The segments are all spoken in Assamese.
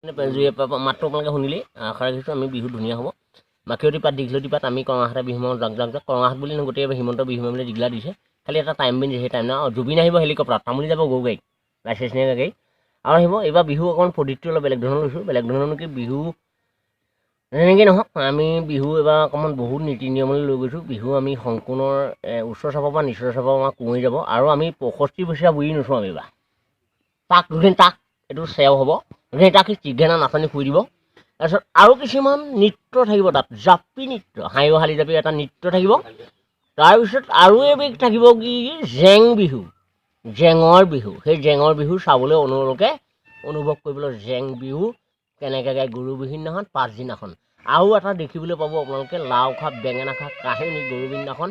মাত্ৰ আপোনালোকে শুনিলে আশা ৰাখিছোঁ আমি বিহু ধুনীয়া হ'ব। মাখিয়তী পাত দীঘলতী পাত আমি কঙাহাতে বিহু মাৰোঁ জাক জাক জাক। কঙাহাত বুলি গোটেই হিমন্ত বিহু মাৰিবলৈ দিগলা দিছে। খালি এটা টাইম বিন সেই টাইম না জুবিন আহিব হেলিকপ্টাৰত, তামুলি যাব গৰু গাড়ীত, লাইচেঞ্চ নিয়া গাড়ী আৰু আহিব। এইবাৰ বিহু অকণমান পদ্ধতিটো অলপ বেলেগ ধৰণৰ লৈছোঁ। বেলেগ ধৰণৰ কি বিহু এনেকৈ নহওক, আমি বিহু এইবাৰ অকণমান বহুত নীতি নিয়মলৈ লৈ গৈছোঁ। বিহু আমি সম্পূৰ্ণ উচ্চ চাপৰ পৰা নিচৰ চাপৰ আমাৰ কুঁৱৰি যাব আৰু আমি 65 বছৰীয়া বুঢ়ী নুচোঁ আমি এইবাৰ। তাক এইটো চেও হ'ব, তাক চিঘেনা নাচনি শুই দিব। তাৰপিছত আৰু কিছুমান নৃত্য থাকিব তাত, জাপি নৃত্য, হাঁহি জাপি এটা নৃত্য থাকিব। তাৰপিছত আৰু এবিধ থাকিব কি জেং বিহু, জেঙৰ বিহু। সেই জেঙৰ বিহু চাবলৈ অনুলোকে অনুভৱ কৰিবলৈ জেং বিহু কেনেকৈ গায় গৰু বিহুৰ দিনাখন, পাছদিনাখন। আৰু এটা দেখিবলৈ পাব আপোনালোকে লাও খা বেঙেনা খা কাহিনী গৰু বিহুৰ দিনাখন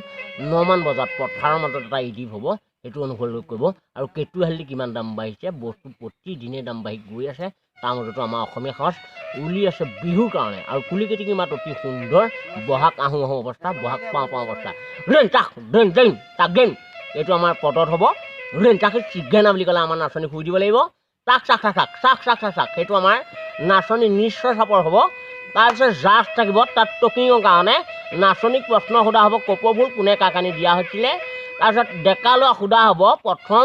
9 মান বজাত পথাৰৰ মাজত এটা ইদিপ হ'ব। সেইটো অনুভৱ কৰিব। আৰু কেঁচু হালধি কিমান দাম বাঢ়িছে, বস্তু প্ৰতিদিনে দাম বাঢ়ি গৈ আছে। তাৰ মাজতো আমাৰ অসমীয়া সমাজ উলি আছে বিহুৰ কাৰণে। আৰু কুলি কেটিকি মাত অতি সুন্দৰ, বহাগ আহোঁ আহোঁ অৱস্থা, বহাগ পাওঁ পাওঁ অৱস্থা। এইটো আমাৰ পদত হ'ব। তাক চিঘেনা বুলি ক'লে আমাৰ নাচনী শুই দিব লাগিব। তাক চাক চাক চাক চাক চাক চাক চাক সেইটো আমাৰ নাচনী নিশ্চয় চাপৰ হ'ব। তাৰপিছত জাজ থাকিব, তাত টকিঙৰ কাৰণে নাচনীক প্ৰশ্ন সোধা হ'ব, কপৌফুল কোনে কাকানি দিয়া হৈছিলে। তাৰপিছত ডেকা ল'ৰা সোধা হ'ব, প্ৰথম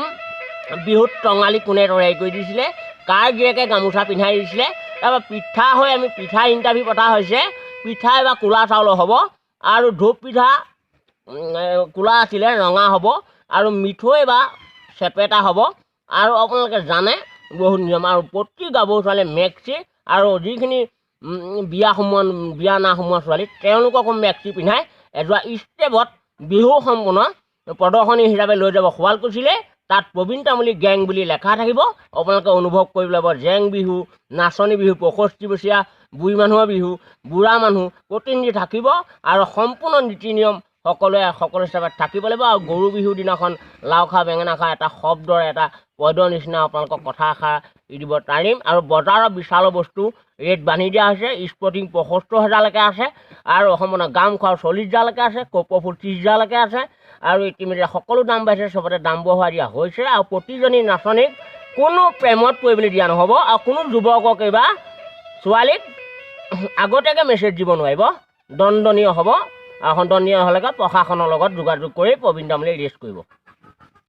বিহুত টঙালী কোনে তৈয়াৰী কৰি দিছিলে, কাৰ গিৰিয়েকে গামোচা পিন্ধাই দিছিলে। তাৰপৰা পিঠা হৈ আমি পিঠা ইণ্টাৰভিউ পতা হৈছে। পিঠা এবাৰ ক'লা চাউলৰ হ'ব আৰু ঢোপ পিঠা ক'লা আছিলে ৰঙা হ'ব আৰু মিঠৈ বা চেপেটা হ'ব। আৰু আপোনালোকে জানে বহুত নিয়ম। আৰু প্ৰতি গাভৰু ছোৱালীয়ে মেক্সি আৰু যিখিনি বিয়া না সোমোৱা ছোৱালী তেওঁলোককো মেক্সি পিন্ধাই এযোৰা ষ্টেপত বিহু সম্পূৰ্ণ প্ৰদৰ্শনী হিচাপে লৈ যাব শুৱালকুছিলৈ। তাত প্ৰবীণ তামুলী গেং বুলি লেখা থাকিব। আপোনালোকে অনুভৱ কৰিব লাগিব জেং বিহু, নাচনী বিহু, 65 বছৰীয়া বুঢ়ী মানুহৰ বিহু, বুঢ়া মানুহ প্ৰতিনিধি থাকিব আৰু সম্পূৰ্ণ নীতি নিয়ম সকলো হিচাপে থাকিব লাগিব। আৰু গৰু বিহুৰ দিনাখন লাও খা বেঙেনা খা এটা শব্দৰ এটা পদ্যৰ নিচিনা আপোনালোকক কথা এষাৰ দিব পাৰিম। আৰু বজাৰৰ বিশালৰ বস্তু ৰেট বান্ধি দিয়া হৈছে। স্পৰ্টিং 75,000লৈকে আছে আৰু সম্পূৰ্ণ গামখাৰু 40,000লৈকে আছে, কপৌফুল 30,000লৈকে আছে। আৰু ইতিমধ্যে সকলো দাম বাঢ়িছে, চবতে দাম বঢ়াই দিয়া হৈছে। আৰু প্ৰতিজনী নাচনীক কোনো প্ৰেমত পৰিবলৈ দিয়া নহ'ব। আৰু কোনো যুৱকক এইবাৰ ছোৱালীক আগতীয়াকৈ মেছেজ দিব নোৱাৰিব, দণ্ডনীয় হ'ব। আৰু দণ্ডনীয় হ'লেকে প্ৰশাসনৰ লগত যোগাযোগ কৰি প্ৰবীণ তামুলী এৰেষ্ট কৰিব।